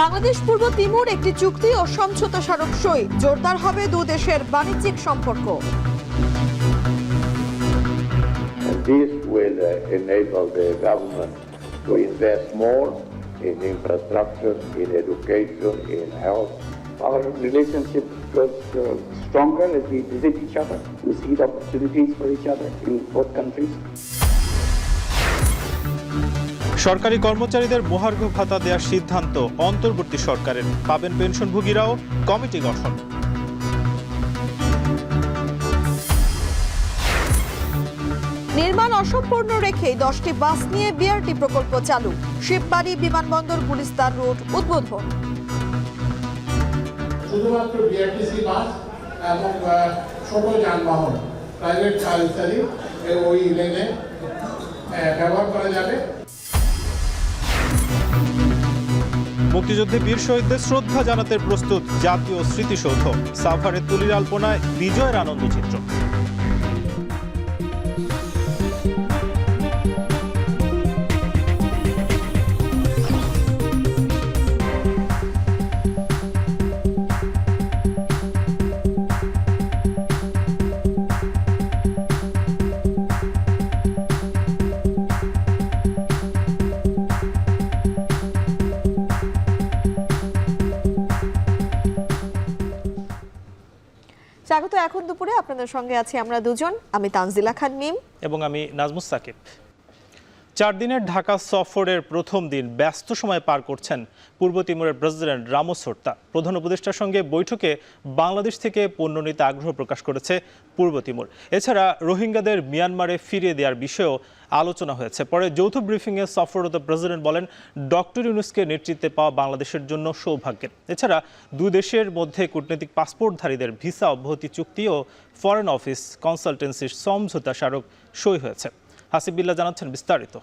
বাংলাদেশ পূর্ব Timur একটি চুক্তি ও সমঝোতা স্মারক সই, জোরদার হবে দু দেশের বাণিজ্যিক সম্পর্ক। This will enable the government to invest more in infrastructure, in education, in health. Our relationship grows stronger as we visit each other. We see the opportunities for each other in both countries. সরকারি কর্মচারীদের মহার্ঘ ভাতা দেওয়ার সিদ্ধান্ত অন্তর্বর্তী সরকারের, পাবেন পেনশনভোগীরাও, committee গঠন। নির্মাণ অসম্পূর্ণ রেখেই 10টি বাস নিয়ে বিআরটি প্রকল্প চালু, শিববাড়ি বিমানবন্দর গুলিস্তান রুট উদ্বোধন। শুধুমাত্র বিআরটিসি বাস এবং ছোট যানবাহন প্রাইভেট কার ইত্যাদি ওই লেনে ব্যবহার করা যাবে। মুক্তিযুদ্ধে বীর শহীদদের শ্রদ্ধা জানাতে প্রস্তুত জাতীয় স্মৃতিসৌধ, সাভারে তুলির আলপনায় বিজয়ের আনন্দচিত্র। স্বাগত। এখন দুপুরে আপনাদের সঙ্গে আছি আমরা দুজন, আমি তানজিলা খান মিম এবং আমি নাজমুস সাকিব। 4 দিনের ঢাকা সফরের প্রথম দিন ব্যস্ত সময় পার করছেন পূর্ব তিমুরের প্রেসিডেন্ট রামোস হোর্তা। প্রধান উপদেষ্টার সঙ্গে বৈঠকে বাংলাদেশ থেকে পণ্য নিতে আগ্রহ প্রকাশ করেছে পূর্ব তিমুর। এছাড়া রোহিঙ্গাদের মিয়ানমারে ফিরিয়ে দেওয়ার বিষয়েও আলোচনা হয়েছে। পরে যৌথ ব্রিফিংয়ে সফররত প্রেসিডেন্ট বলেন, ডক্টর ইউনূসকে নেতৃত্বে পাওয়া বাংলাদেশের জন্য সৌভাগ্যের। এছাড়া দুই দেশের মধ্যে কূটনৈতিক পাসপোর্টধারীদের ভিসা অব্যাহতি চুক্তি ও ফরেন অফিস কনসালটেন্সির সমঝোতা স্মারক সই হয়েছে। হাসিব বিল্লাহ জানাচ্ছেন বিস্তারিত।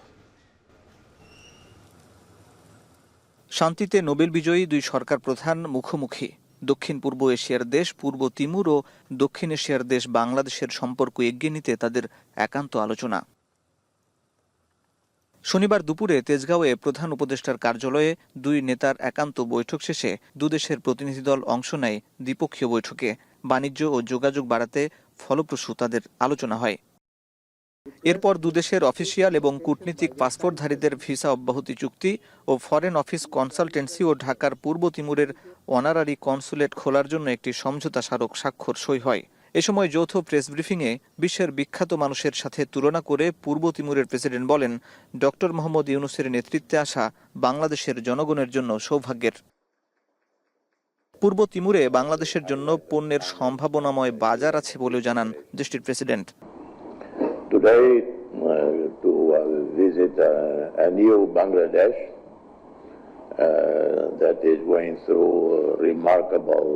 শান্তিতে নোবেল বিজয়ী দুই সরকার প্রধান মুখোমুখি। দক্ষিণ পূর্ব এশিয়ার দেশ পূর্ব তিমুর ও দক্ষিণ এশিয়ার দেশ বাংলাদেশের সম্পর্ক এগিয়ে নিতে তাদের একান্ত আলোচনা। শনিবার দুপুরে তেজগাঁওয়ে প্রধান উপদেষ্টার কার্যালয়ে দুই নেতার একান্ত বৈঠক শেষে দুদেশের প্রতিনিধিদল অংশ নেয় দ্বিপক্ষীয় বৈঠকে। বাণিজ্য ও যোগাযোগ বাড়াতে ফলপ্রসূ তাদের আলোচনা হয়। এরপর দুদেশের অফিসিয়াল এবং কূটনীতিক পাসপোর্টধারীদের ভিসা অব্যাহতি চুক্তি ও ফরেন অফিস কনসালটেন্সি ও ঢাকার পূর্ব তিমুরের অনারারি কনসুলেট খোলার জন্য একটি সমঝোতা স্মারক স্বাক্ষর সই হয়। এ সময় যৌথ প্রেস ব্রিফিংয়ে বিশ্বের বিখ্যাত মানুষের সাথে তুলনা করে পূর্ব তিমুরের প্রেসিডেন্ট বলেন, ডক্টর মোহাম্মদ ইউনূসের নেতৃত্বে আসা বাংলাদেশের জনগণের জন্য সৌভাগ্যের। পূর্ব তিমুরে বাংলাদেশের জন্য পণ্যের সম্ভাবনাময় বাজার আছে বলেও জানান দেশটির president. Today, to visit a new Bangladesh that is going through remarkable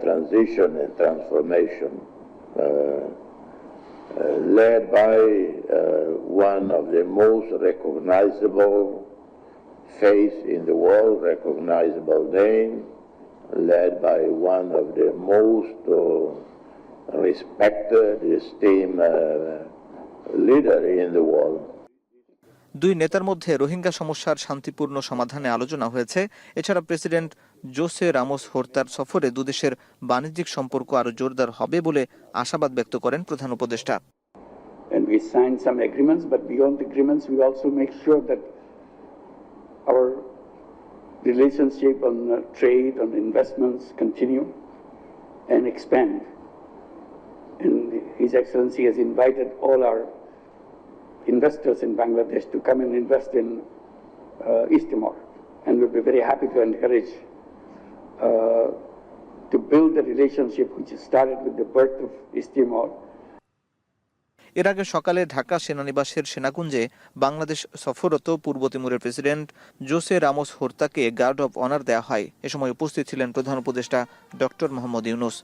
transition and transformation, led by one of the most recognizable face in the world, recognizable name, led by one of the most respected, esteemed leader in the world. দুই নেতার মধ্যে রোহিঙ্গা সমস্যার শান্তিপূর্ণ সমাধানে আলোচনা হয়েছে। এছাড়া president Jose Ramos হোর্তার সফরে দুদেশের বাণিজ্যিক সম্পর্ক আরো জোরদার হবে বলে আশাবাদ ব্যক্ত করেন প্রধান উপদেষ্টা। And we signed some agreements, but beyond the agreements, we also make sure that our relationship on trade, on investments continue and expand. And His Excellency has invited all our investors in Bangladesh to come and invest in East Timor, and we'll be very happy to encourage to build the relationship which started with the birth of East Timor. এর আগে সকালে ঢাকা সেনানিবাসের সেনাকুঞ্জে বাংলাদেশ সফররত পূর্ব তিমুরের president Jose Ramos হোর্তাকে guard of honour দেওয়া হয়। এ সময় উপস্থিত ছিলেন প্রধান উপদেষ্টা ডক্টর মোহাম্মদ ইউনূস।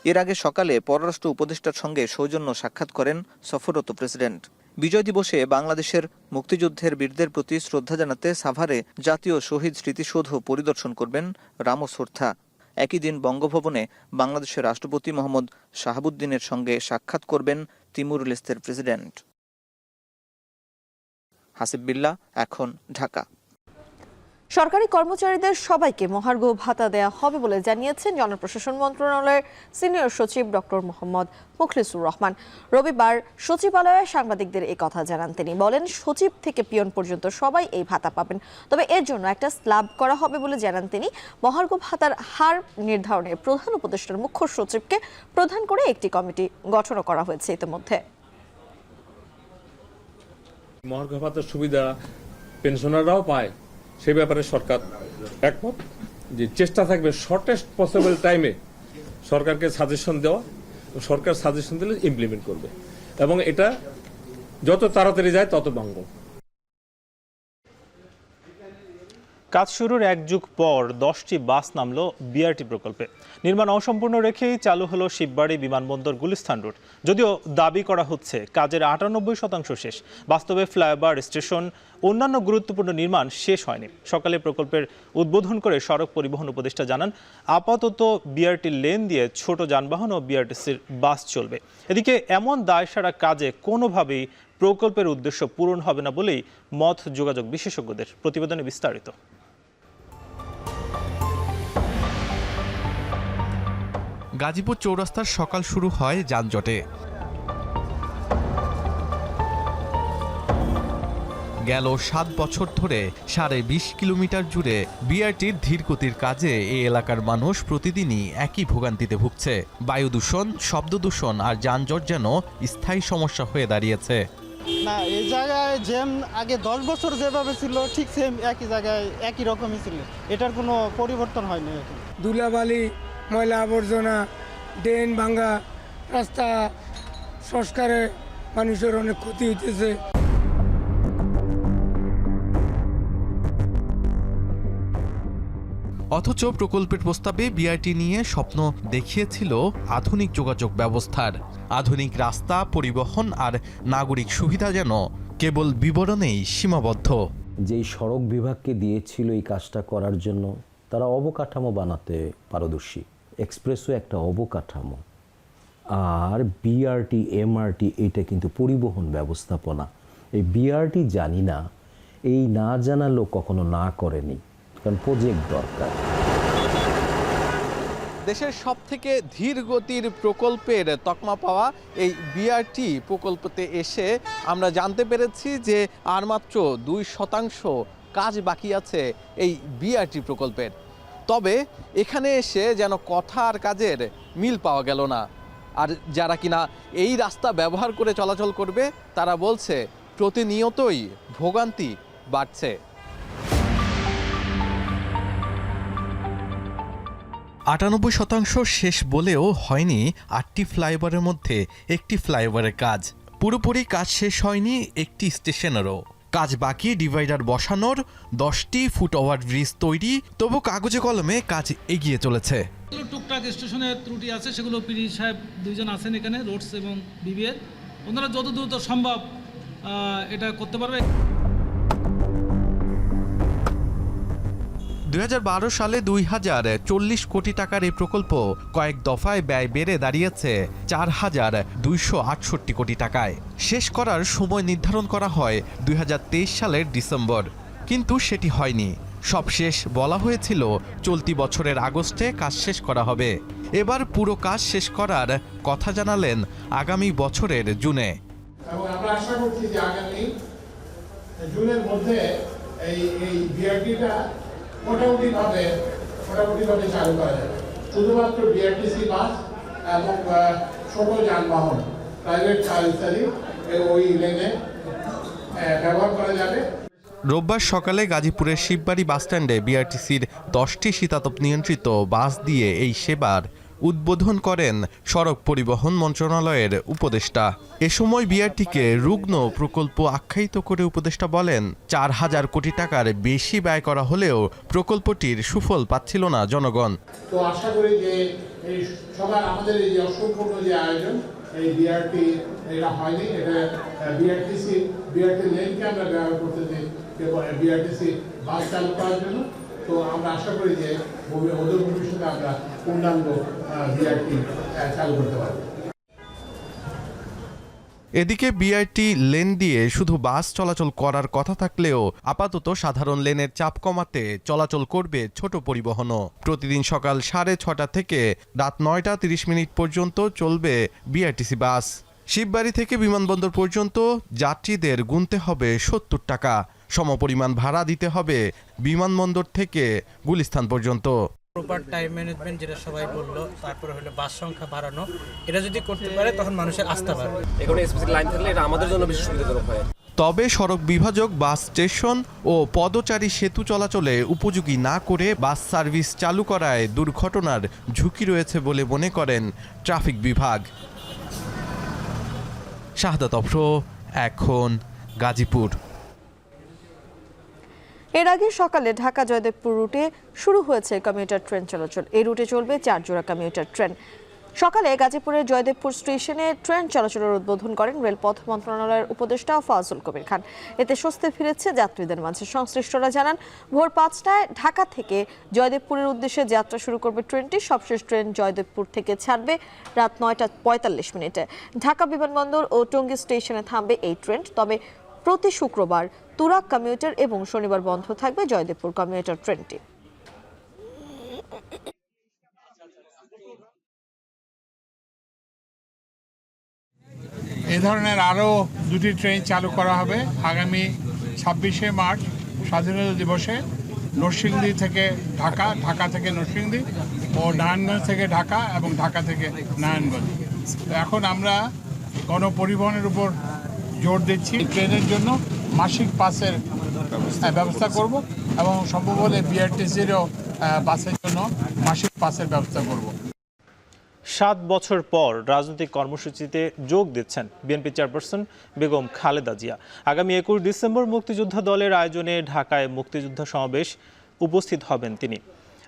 এর আগে সকালে পররাষ্ট্র উপদেষ্টার সঙ্গে সৌজন্য সাক্ষাৎ করেন সফররত প্রেসিডেন্ট। বিজয় দিবসে বাংলাদেশের মুক্তিযুদ্ধের বীরদের প্রতি শ্রদ্ধা জানাতে সাভারে জাতীয় শহীদ স্মৃতিসৌধ পরিদর্শন করবেন রামোস হোর্তা। একই দিন বঙ্গভবনে বাংলাদেশের রাষ্ট্রপতি মোহাম্মদ শাহাবুদ্দিনের সঙ্গে সাক্ষাৎ করবেন তিমুর লেস্তের প্রেসিডেন্ট। হাসিব বিল্লাহ, এখন, ঢাকা। সরকারি কর্মচারীদের সবাইকে মহার্ঘ ভাতা দেয়া হবে বলে জানিয়েছেন জনপ্রশাসন মন্ত্রণালয়ের সিনিয়র সচিব ডক্টর মোহাম্মদ মুখলিসুর রহমান। রবিবার সচিবালয়ে সাংবাদিকদের এই কথা জানান তিনি। বলেন, সচিব থেকে পিয়ন পর্যন্ত সবাই এই ভাতা পাবেন, তবে এর জন্য একটা স্ল্যাব করা হবে বলে জানান তিনি। মহার্ঘ ভাতার হার নির্ধারণে প্রধান উপদেষ্টার মুখ্য সচিবকে প্রধান করে একটি কমিটি গঠন করা হয়েছে ইতিমধ্যে। মহার্ঘ ভাতার সুবিধা পেনশনাররাও পায়, সে ব্যাপারে সরকার একমত যে চেষ্টা থাকবে শর্টেস্ট পসিবল টাইমে সরকারকে সাজেশন দেওয়া, সরকার সাজেশন দিলে ইমপ্লিমেন্ট করবে এবং এটা যত তাড়াতাড়ি যায় তত মঙ্গল। কাজ শুরুর এক যুগ পর 10টি বাস নামলো বিআরটি প্রকল্পে। নির্মাণ অসম্পূর্ণ রেখেই চালু হলো শিববাড়ি বিমানবন্দর গুলিস্তান রুট। যদিও দাবি করা হচ্ছে কাজের 98% শেষ, বাস্তবে ফ্লাইওভার, স্টেশন, অন্যান্য গুরুত্বপূর্ণ নির্মাণ শেষ হয়নি। সকালে প্রকল্পের উদ্বোধন করে সড়ক পরিবহন উপদেষ্টা জানান, আপাতত বিআরটি লেন দিয়ে ছোট যানবাহন ও বিআরটিসির বাস চলবে। এদিকে এমন দায়সারা কাজে কোনোভাবেই প্রকল্পের উদ্দেশ্য পূরণ হবে না বলেই মত যোগাযোগ বিশেষজ্ঞদের। প্রতিবেদনে বিস্তারিত। গাজীপুর চৌরাস্তার সকাল শুরু হয় যানজটে। গেল 7 বছর ধরে 20.5 কিলোমিটার জুড়ে বিআরটির ধীরগতির কাজে এই এলাকার মানুষ প্রতিদিনই একই ভোগান্তিতে ভুগছে। বায়ু দূষণ, শব্দ দূষণ আর যানজট যেন স্থায়ী সমস্যা হয়ে দাঁড়িয়েছে। না, এই জায়গায় জ্যাম আগে 10 বছর যেভাবে ছিল ঠিক সেম একই জায়গায় একই রকমই ছিল, এটার কোনো পরিবর্তন হয়নি। ধুলাবালি, ময়লা আবর্জনা, ড্রেন ভাঙ্গা, রাস্তা সংস্কারে মানুষের অনেক ক্ষতি হইতেছে। অথচ প্রকল্পের প্রস্তাবে বিআরটি নিয়ে স্বপ্ন দেখিয়েছিল আধুনিক যোগাযোগ ব্যবস্থার। আধুনিক রাস্তা, পরিবহন আর নাগরিক সুবিধা যেন কেবল বিবরণেই সীমাবদ্ধ। যেই সড়ক বিভাগকে দিয়েছিল এই কাজটা করার জন্য, তারা অবকাঠামো বানাতে পারদর্শী। এক্সপ্রেসও একটা অবকাঠামো, আর বিআরটি, এমআরটি এটা কিন্তু পরিবহন ব্যবস্থাপনা। এই বিআরটি জানি না, এই না জানা লোক কখনো না করেনি, কারণ প্রজেক্ট দরকার। দেশের সবথেকে ধীর গতির প্রকল্পের তকমা পাওয়া এই বিআরটি প্রকল্পতে এসে আমরা জানতে পেরেছি যে আর মাত্র 2% কাজ বাকি আছে এই বিআরটি প্রকল্পের। তবে এখানে এসে যেন কথা আর কাজের মিল পাওয়া গেল না। আর যারা কিনা এই রাস্তা ব্যবহার করে চলাচল করবে তারা বলছে প্রতিনিয়তই ভোগান্তি বাড়ছে। 98% শেষ বলেও হয়নি 8টি ফ্লাইওভারের মধ্যে একটি ফ্লাইওভারের কাজ। পুরোপুরি কাজ শেষ হয়নি একটি স্টেশনেরও। কাজ বাকি ডিভাইডার বসানোর, 10টি ফুট ওভার ব্রিজ তৈরি, তবু কাগজে কলমে কাজ এগিয়ে চলেছে। টুকটাক স্টেশনের ত্রুটি আছে, সেগুলো পিডি সাহেব 2জন আছেন এখানে, রোডস এবং বিবিএর, ওনারা যত দ্রুত সম্ভব এটা করতে পারবে। 2012 সালে 2040 কোটি টাকার এই প্রকল্প কয়েক দফায় ব্যয় বেড়ে দাঁড়িয়েছে 4268 কোটি টাকায়। শেষ করার সময় নির্ধারণ করা হয় 2023 সালের ডিসেম্বর, কিন্তু সেটি হয়নি। সবশেষ বলা হয়েছিল চলতি বছরের আগস্টে কাজ শেষ করা হবে। এবার পুরো কাজ শেষ করার কথা জানালেন আগামী বছরের জুনে। এবং আমরা আশা করছি যে আগামী জুনের মধ্যে এই বিআরটিটা মোটামুটিভাবে চালু করা যাবে। শুধুমাত্র বিআরটিসি বাস এবং ছোট যানবাহন, প্রাইভেট কার ইত্যাদি ওই লেনে ব্যবহার করা যাবে। রোববার সকালে গাজীপুরের শিববাড়ি বাসস্ট্যান্ডে বিআরটিসির 10টি শীতাতপ নিয়ন্ত্রিত বাস দিয়ে এই সেবার উদ্বোধন করেন সড়ক পরিবহন মন্ত্রণালয়ের উপদেষ্টা। এ সময় বিআরটিকে রুগ্ন প্রকল্প আখ্যায়িত করে উপদেষ্টা বলেন, 4000 কোটি টাকার বেশি ব্যয় করা হলেও প্রকল্পটির সুফল পাচ্ছিল না জনগণ। তো আশা করি যে এই সবার আমাদের এই অসম্পূর্ণ যে আয়োজন, এই বিআরটি এটা হয়নি, এটা বিআরটি লেনকে আমরা ব্যবহার করতেছি বিআরটিসি বাস চালু করার জন্য। তো আমরা আশা করি যে অদূর ভবিষ্যতে আমরা পূর্ণাঙ্গ বিআরটি চালু করতে পারব। এদিকে বিআরটি লেন দিয়ে শুধু বাস চলাচল করার কথা থাকলেও আপাতত সাধারণ লেনের চাপ কমাতে চলাচল করবে ছোট পরিবহনও। প্রতিদিন সকাল 6:30 থেকে রাত 9:30 পর্যন্ত চলবে বিআরটিসি বাস। শিববাড়ি থেকে বিমানবন্দর পর্যন্ত যাত্রীদের গুনতে হবে 70 টাকা। সমপরিমাণ ভাড়া দিতে হবে বিমানবন্দর থেকে গুলিস্তান পর্যন্ত। প্রপার টাইম ম্যানেজমেন্ট যেটা সবাই বললো, তারপরে হলো বাস সংখ্যা বাড়ানো, এটা যদি করতে পারে তখন মানুষের আস্থা বাড়বে। এখানে স্পেশাল লাইন থাকলে এটা আমাদের জন্য বেশি সুবিধাজনক হয়। তবে সড়ক বিভাজক, বাস স্টেশন ও পদচারী সেতু চলাচলে উপযোগী না করে বাস সার্ভিস চালু করায় দুর্ঘটনার ঝুঁকি রয়েছে বলে মনে করেন ট্রাফিক বিভাগ। শাহাদাত অফরো, এখন গাজীপুর। এর আগে সকালে ঢাকা জয়দেবপুর রুটে শুরু হয়েছে কমিউটার ট্রেন চলাচল। এই রুটে চলবে 4 জোড়া কমিউটার ট্রেন। সকালে গাজীপুরের জয়দেবপুর স্টেশনে ট্রেন চলাচলের উদ্বোধন করেন রেলপথ মন্ত্রণালয়ের উপদেষ্টা ফাজল কবির খান। এতে স্বস্তি ফিরেছে যাত্রীদের মাঝে। সংশ্লিষ্টরা জানান, ভোর 5টায় ঢাকা থেকে জয়দেবপুরের উদ্দেশ্যে যাত্রা শুরু করবে ট্রেনটি। সবশেষ ট্রেন জয়দেবপুর থেকে ছাড়বে রাত 9:45। ঢাকা বিমানবন্দর ও টঙ্গী স্টেশনে থামবে এই ট্রেন। তবে প্রতি শুক্রবার তুরাগ কমিউটার এবং শনিবার বন্ধ থাকবে জয়দেবপুর কমিউটার ট্রেনটি। এই ধরনের আরও 2টি ট্রেন চালু করা হবে আগামী 26শে মার্চ স্বাধীনতা দিবসে। নরসিংদী থেকে ঢাকা, ঢাকা থেকে নরসিংদী ও নারায়ণগঞ্জ থেকে ঢাকা এবং ঢাকা থেকে নারায়ণগঞ্জ। এখন আমরা গণপরিবহনের উপর জোর দিচ্ছি। ট্রেনের জন্য মাসিক পাসের ব্যবস্থা করব এবং সম্ভব হলে বিআরটিসিরও বাসের জন্য মাসিক পাসের ব্যবস্থা করব। 7 বছর পর রাজনৈতিক কর্মসূচিতে যোগ দিচ্ছেন বিএনপি চেয়ারপারসন বেগম খালেদা জিয়া। আগামী 21 ডিসেম্বর মুক্তিযোদ্ধা দলের আয়োজনে ঢাকায় মুক্তিযোদ্ধা সমাবেশ উপস্থিত হবেন তিনি।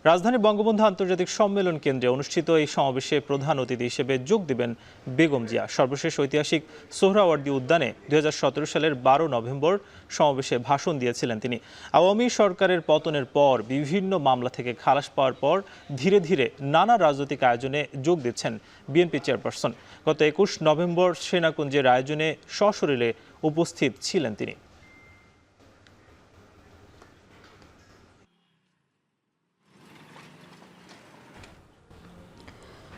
রাজধানী বঙ্গবন্ধু আন্তর্জাতিক সম্মেলন কেন্দ্রে অনুষ্ঠিত এই সমাবেশে প্রধান অতিথি হিসেবে যোগ দিবেন বেগম জিয়া। সর্বশেষ ঐতিহাসিক সোহরাওয়ার্দী উদ্যানে 2017 সালের 12 নভেম্বর সমাবেশে ভাষণ দিয়েছিলেন তিনি। আওয়ামী সরকারের পতনের পর বিভিন্ন মামলা থেকে খালাস পাওয়ার পর ধীরে ধীরে নানা রাজনৈতিক আয়োজনে যোগ দিচ্ছেন বিএনপি চেয়ারপারসন। গত 21 নভেম্বর সেনাকুঞ্জের আয়োজনে সশরীরে উপস্থিত ছিলেন তিনি।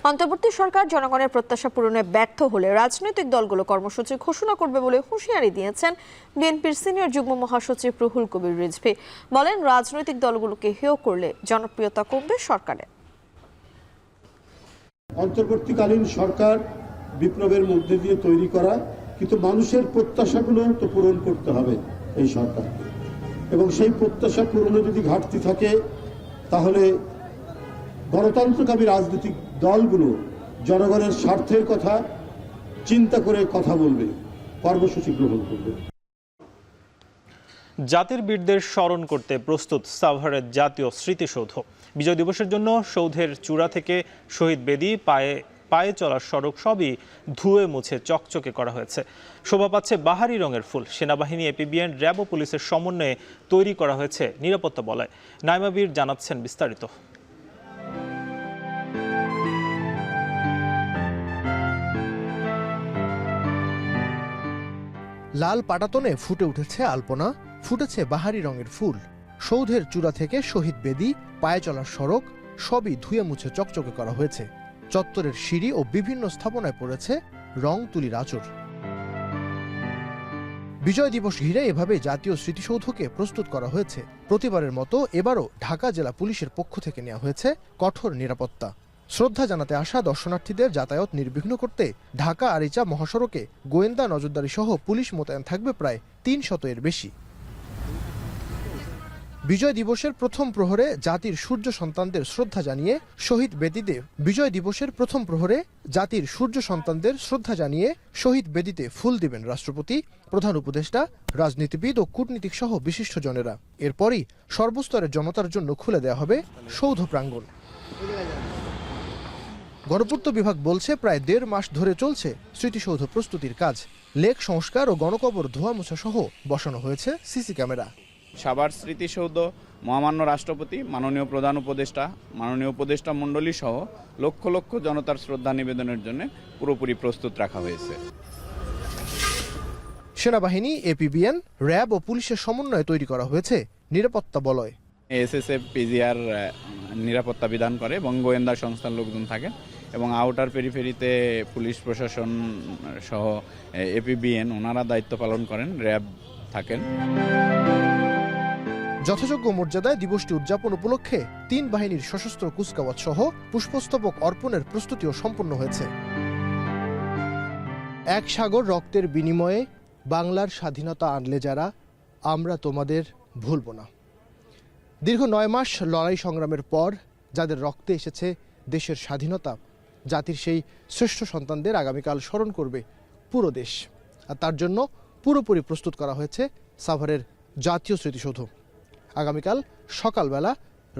অন্তর্বর্তী সরকার জনগণের প্রত্যাশা পূরণে ব্যর্থ হলে রাজনৈতিক দলগুলো কর্মসূচি ঘোষণা করবে বলে হুঁশিয়ারি দিয়েছেন বিএনপির সিনিয়র যুগ্ম মহাসচিব রুহুল কবির রিজভী। বলেন, রাজনৈতিক দলগুলোকে হেয় করলে জনপ্রিয়তা কমবে সরকারের। অন্তর্বর্তীকালীন সরকার বিপ্লবের মধ্যে দিয়ে তৈরি করা, কিন্তু মানুষের প্রত্যাশাগুলো তো পূরণ করতে হবে এই সরকারকে, এবং সেই প্রত্যাশা পূরণে যদি ঘাটতি থাকে তাহলে গণতন্ত্রকামী রাজনৈতিক দলগুলো জনগণের স্বার্থের কথা চিন্তা করে কথা বলবে, কর্মসূচি গ্রহণ করবে। জাতির বীরদের স্মরণ করতে প্রস্তুত সাভারের জাতীয় স্মৃতিসৌধ। বিজয় দিবসের জন্য সৌধের চূড়া থেকে শহীদ বেদি, পায়ে চলার সড়ক সবই ধুয়ে মুছে চকচকে করা হয়েছে। শোভা পাচ্ছে বাহারি রঙের ফুল। সেনাবাহিনী, এপিবিএন, র্যাব ও পুলিশের সমন্বয়ে তৈরি করা হয়েছে নিরাপত্তা বলয়। নাইমা বীর জানাচ্ছেন বিস্তারিত। লাল পাটাতনে ফুটে উঠেছে আলপনা, ফুটেছে বাহারি রঙের ফুল। সৌধের চূড়া থেকে শহীদ বেদি, পায়ে চলার সড়ক সবই ধুয়ে মুছে চকচকে করা হয়েছে। চত্বরের সিঁড়ি ও বিভিন্ন স্থাপনায় পড়েছে রং তুলির আঁচড়। বিজয় দিবস ঘিরে এভাবে জাতীয় স্মৃতিসৌধকে প্রস্তুত করা হয়েছে। প্রতিবারের মতো এবারও ঢাকা জেলা পুলিশের পক্ষ থেকে নেওয়া হয়েছে কঠোর নিরাপত্তা। শ্রদ্ধা জানাতে আসা দর্শনার্থীদের যাতায়াত নির্বিঘ্ন করতে ঢাকা আরিচা মহাসড়কে গোয়েন্দা নজরদারি সহ পুলিশ মোতায়েন থাকবে প্রায় 300 এর বেশি। বিজয় দিবসের প্রথম প্রহরে জাতির সূর্য সন্তানদের শ্রদ্ধা জানিয়ে শহীদ বেদিতে ফুল দিবেন রাষ্ট্রপতি, প্রধান উপদেষ্টা, রাজনীতিবিদ ও কূটনীতিক সহ বিশিষ্টজনেরা। এরপরই সর্বস্তরের জনতার জন্য খুলে দেওয়া হবে সৌধ প্রাঙ্গণ। গণপূর্ত বিভাগ বলছে, প্রায় 1.5 মাস ধরে চলছে স্মৃতিসৌধ প্রস্তুতির কাজ। লেক সংস্কার ও গণকবর ধোয়া মোছা সহ বসানো হয়েছে সিসি ক্যামেরা। সাভার স্মৃতিসৌধ মহামান্য রাষ্ট্রপতি, মাননীয় প্রধান উপদেষ্টা, মাননীয় উপদেষ্টা মণ্ডলী সহ লক্ষ লক্ষ জনতার শ্রদ্ধা নিবেদনের জন্য পুরোপুরি প্রস্তুত রাখা হয়েছে। সেনাবাহিনী, এপিবিএন, র্যাব ও পুলিশের সমন্বয়ে তৈরি করা হয়েছে নিরাপত্তা বলয়। এসএসএফ পিজিআর নিরাপত্তা বিধান করে এবং গোয়েন্দা সংস্থার লোকজন থাকেন এবং আউটার পেরিফেরিতে পুলিশ প্রশাসন সহ এপিবিএন ওনারা দায়িত্ব পালন করেন, র্যাব থাকেন। যথাযোগ্য মর্যাদায় দিবসটি উদযাপন উপলক্ষে 3 বাহিনীর সশস্ত্র কুচকাওয়াজ সহ পুষ্পস্তবক অর্পণের প্রস্তুতিও সম্পন্ন হয়েছে। এক সাগর রক্তের বিনিময়ে বাংলার স্বাধীনতা আনলে যারা, আমরা তোমাদের ভুলব না। দীর্ঘ 9 মাস লড়াই সংগ্রামের পর যাদের রক্তে এসেছে দেশের স্বাধীনতা, জাতির সেই শ্রেষ্ঠ সন্তানদের আগামীকাল স্মরণ করবে পুরো দেশ। আর তার জন্য পুরোপুরি প্রস্তুত করা হয়েছে সাভারের জাতীয় স্মৃতিসৌধ। আগামীকাল সকালবেলা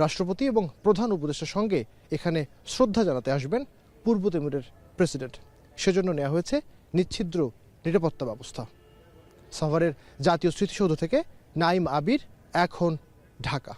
রাষ্ট্রপতি এবং প্রধান উপদেষ্টার সঙ্গে এখানে শ্রদ্ধা জানাতে আসবেন পূর্ব তিমুরের প্রেসিডেন্ট। সেজন্য নেওয়া হয়েছে নিচ্ছিদ্র নিরাপত্তা ব্যবস্থা। সাভারের জাতীয় স্মৃতিসৌধ থেকে নাইম আবির, এখন, ঢাকা।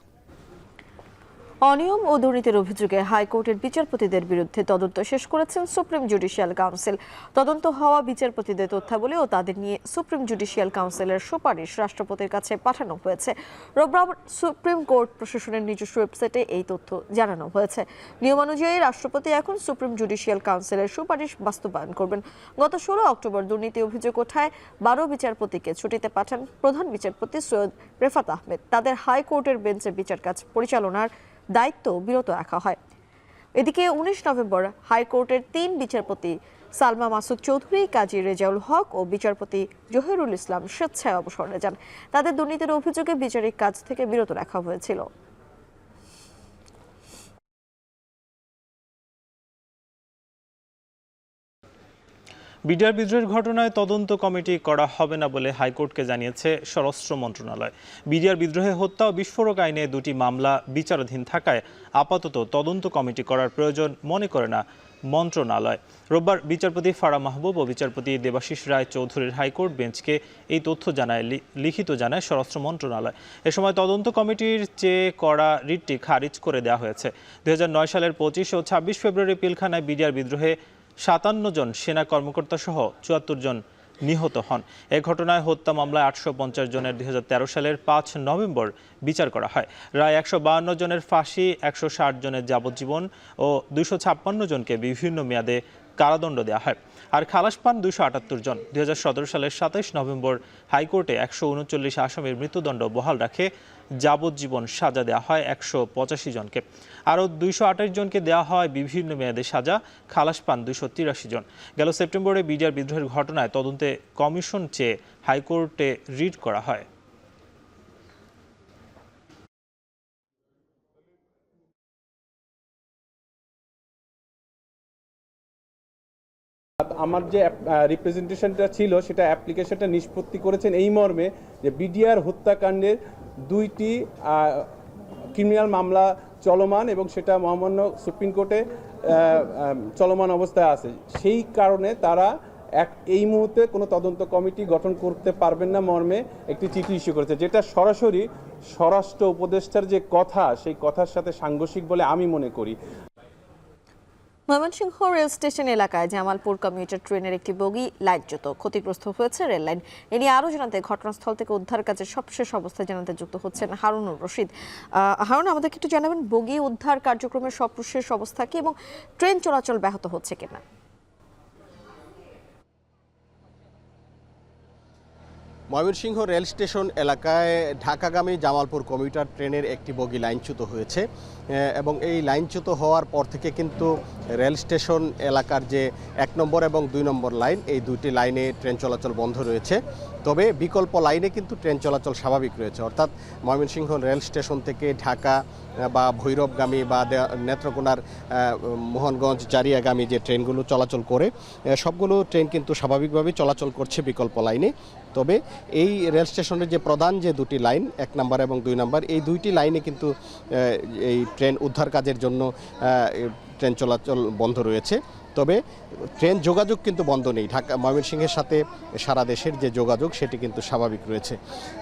অনিয়ম ও দুর্নীতির অভিযোগে হাইকোর্টের বিচারপতিদের বিরুদ্ধে তদন্ত শেষ করেছেন সুপ্রিম জুডিশিয়াল কাউন্সিল। তদন্ত হওয়া বিচারপতিদের তথ্যাবলি ও তাদের নিয়ে সুপ্রিম জুডিশিয়াল কাউন্সিলের সুপারিশ রাষ্ট্রপতির কাছে পাঠানো হয়েছে। রোববার সুপ্রিম কোর্ট প্রশাসনের নিজস্ব ওয়েবসাইটে এই তথ্য জানানো হয়েছে। নিয়মানুযায়ী রাষ্ট্রপতি এখন সুপ্রিম জুডিশিয়াল কাউন্সিলের সুপারিশ বাস্তবায়ন করবেন। গত 16 অক্টোবর দুর্নীতি অভিযোগ ওঠায় 12 বিচারপতিকে ছুটিতে পাঠান প্রধান বিচারপতি সৈয়দ রেফাত আহমেদ। তাদের হাইকোর্টের বেঞ্চে বিচার কাজ পরিচালনার দায়িত্ব বিরত রাখা হয়। এদিকে 19 নভেম্বর হাইকোর্টের 3 বিচারপতি সালমা মাসুদ চৌধুরী, কাজী রেজাউল হক ও বিচারপতি জহিরুল ইসলাম স্বেচ্ছায় অবসরে যান। তাদের দুর্নীতির অভিযোগে বিচারিক কাজ থেকে বিরত রাখা হয়েছিল। বিডিআর বিদ্রোহের ঘটনায় তদন্ত কমিটি করা হবে না বলে হাইকোর্টকে জানিয়েছে স্বরাষ্ট্র মন্ত্রণালয়। বিডিআর বিদ্রোহে হত্যা ও বিস্ফোরক আইনে 2টি মামলা বিচারাধীন থাকায় আপাতত তদন্ত কমিটি করার প্রয়োজন মনে করে না মন্ত্রণালয়। রোববার বিচারপতি ফারা মাহবুব ও বিচারপতি দেবাশিস রায় চৌধুরীর হাইকোর্ট বেঞ্চকে এই তথ্য লিখিত জানায় স্বরাষ্ট্র মন্ত্রণালয়। এ সময় তদন্ত কমিটির চেয়ে করা রিটটি খারিজ করে দেওয়া হয়েছে। 2009 সালের 25 ও 26 ফেব্রুয়ারি পিলখানায় বিডিআর বিদ্রোহে 57 জন সেনা কর্মকর্তা সহ 74 জন নিহত হন। এ ঘটনায় হত্যা মামলায় 850 জনের 2013 সালের 5 নভেম্বর বিচার করা হয়। রায় 152 জনের ফাঁসি, 160 জনের যাবজ্জীবন ও 256 জনকে বিভিন্ন মেয়াদে কারাদণ্ড দেওয়া হয়। আর খালাস পান 278 জন। 2017 সালের 27 নভেম্বর হাইকোর্টে 139 আসামির মৃত্যুদণ্ড বহাল রাখে যাবজ্জীবন সাজা দেওয়া হয় 185 জনকে। আরও 228 জনকে দেওয়া হয় বিভিন্ন মেয়াদে সাজা, খালাস পান 283 জন। গেল সেপ্টেম্বরে বিডিআর বিদ্রোহের ঘটনায় তদন্তে কমিশন চেয়ে হাইকোর্টে রিট করা হয়। আমার যে রিপ্রেজেন্টেশনটা ছিল সেটা অ্যাপ্লিকেশনটা নিষ্পত্তি করেছেন এই মর্মে যে বিডিআর হত্যাকাণ্ডের 2টি ক্রিমিনাল মামলা চলমান এবং সেটা মহামান্য সুপ্রিম কোর্টে চলমান অবস্থায় আছে। সেই কারণে তারা এই মুহূর্তে কোনো তদন্ত কমিটি গঠন করতে পারবেন না মর্মে একটি চিঠি ইস্যু করেছে, যেটা সরাসরি স্বরাষ্ট্র উপদেষ্টার যে কথা সেই কথার সাথে সাংঘর্ষিক বলে আমি মনে করি। ময়মনসিংহ রেল স্টেশন এলাকায় জামালপুর কমিউটার ট্রেনের একটি বগি লাইনচ্যুত, ক্ষতিগ্রস্ত হয়েছে রেল লাইন। এ নিয়ে আরও জানাতে ঘটনাস্থল থেকে উদ্ধার কাজের সবশেষ অবস্থা জানাতে যুক্ত হচ্ছেন হারুনুর রশিদ। হারুন, আমাদেরকে একটু জানাবেন বগি উদ্ধার কার্যক্রমের সবশেষ অবস্থা কি এবং ট্রেন চলাচল ব্যাহত হচ্ছে কিনা? ময়মনসিংহ রেল স্টেশন এলাকায় ঢাকাগামী জামালপুর কমিউটার ট্রেনের একটি বগি লাইনচ্যুত হয়েছে এবং এই লাইনচ্যুত হওয়ার পর থেকে কিন্তু রেল স্টেশন এলাকার যে 1 নম্বর এবং 2 নম্বর লাইন, এই 2টি লাইনে ট্রেন চলাচল বন্ধ রয়েছে। তবে বিকল্প লাইনে কিন্তু ট্রেন চলাচল স্বাভাবিক রয়েছে, অর্থাৎ ময়মনসিংহ রেল স্টেশন থেকে ঢাকা বা ভৈরবগামী বা নেত্রকোনার মোহনগঞ্জ জারিয়াগামী যে ট্রেনগুলো চলাচল করে সবগুলো ট্রেন কিন্তু স্বাভাবিকভাবেই চলাচল করছে বিকল্প লাইনে। তবে এই রেল স্টেশনের যে প্রধান যে 2টি লাইন 1 নম্বর এবং 2 নম্বর, এই 2টি লাইনে কিন্তু এই ট্রেন উদ্ধার কাজের জন্য ট্রেন চলাচল বন্ধ রয়েছে। তবে ট্রেন যোগাযোগ কিন্তু বন্ধ নেই। ঢাকা ময়মনসিংহের সাথে সারা দেশের যে যোগাযোগ সেটি কিন্তু স্বাভাবিক রয়েছে।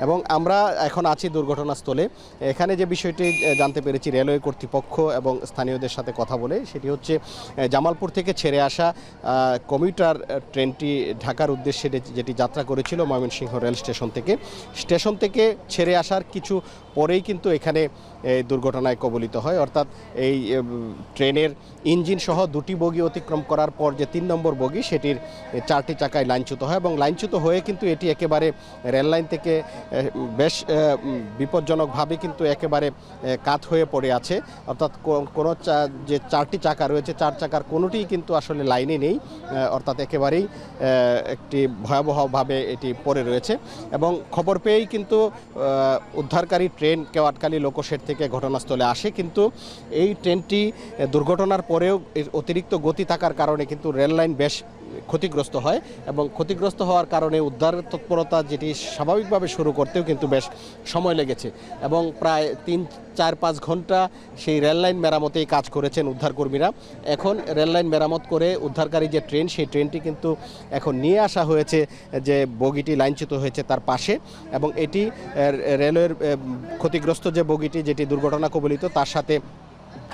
এবং আমরা এখন আছি দুর্ঘটনাস্থলে। এখানে যে বিষয়টি জানতে পেরেছি রেলওয়ে কর্তৃপক্ষ এবং স্থানীয়দের সাথে কথা বলে, সেটি হচ্ছে জামালপুর থেকে ছেড়ে আসা কমিউটার ট্রেনটি ঢাকার উদ্দেশ্যে যেটি যাত্রা করেছিল ময়মনসিংহ রেল স্টেশন থেকে ছেড়ে আসার কিছু পরেই কিন্তু এখানে দুর্ঘটনায় কবলিত হয়। অর্থাৎ এই ট্রেনের ইঞ্জিন সহ দুটি বগি অতিক্রম করার পর যে 3 নম্বর বগি সেটির 4টি চাকায় লাইনচ্যুত হয় এবং লাইনচ্যুত হয়ে কিন্তু এটি একেবারে রেল লাইন থেকে বেশ বিপজ্জনকভাবে কিন্তু একেবারে কাত হয়ে পড়ে আছে। অর্থাৎ কোনো যে 4টি চাকা রয়েছে 4 চাকার কোনোটিই কিন্তু আসলে লাইনে নেই, অর্থাৎ একেবারেই একটি ভয়াবহভাবে এটি পড়ে রয়েছে। এবং খবর পেয়েই কিন্তু উদ্ধারকারী ট্রেন কেওয়াটখালী লোকোশেড থেকে ঘটনাস্থলে আসে, কিন্তু এই ট্রেনটি দুর্ঘটনার পরেও অতিরিক্ত গতি থাকার কারণে কিন্তু রেল লাইন বেশ ক্ষতিগ্রস্ত হয় এবং ক্ষতিগ্রস্ত হওয়ার কারণে উদ্ধার তৎপরতা যেটি স্বাভাবিকভাবে শুরু করতেও কিন্তু বেশ সময় লেগেছে এবং প্রায় 3-4-5 ঘন্টা সেই রেললাইন মেরামতেই কাজ করেছেন উদ্ধারকর্মীরা। এখন রেললাইন মেরামত করে উদ্ধারকারী যে ট্রেন সেই ট্রেনটি কিন্তু এখন নিয়ে আসা হয়েছে যে বগিটি লাইনচ্যুত হয়েছে তার পাশে, এবং এটি রেলওয়ের ক্ষতিগ্রস্ত যে বগিটি যেটি দুর্ঘটনা কবলিত তার সাথে